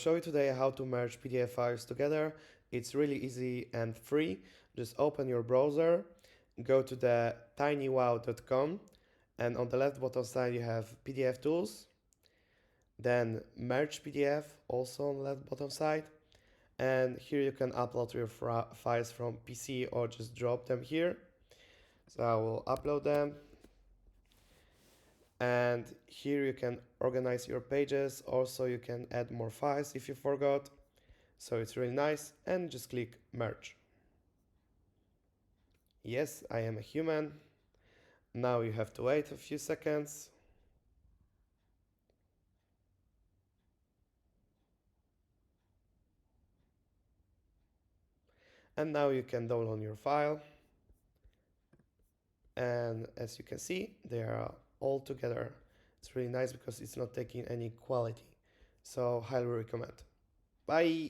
Show you today how to merge PDF files together. It's really easy and free. Just open your browser, go to the tinywow.com, and on the left bottom side you have PDF tools, then merge PDF also on the left bottom side, and here you can upload your files from PC or just drop them here. So I will upload them. And here you can organize your pages. Also, you can add more files if you forgot. So it's really nice, and just click merge. Yes, I am a human. Now you have to wait a few seconds. And now you can download your file. And as you can see, they are all together. It's really nice because it's not taking any quality. So highly recommend. Bye!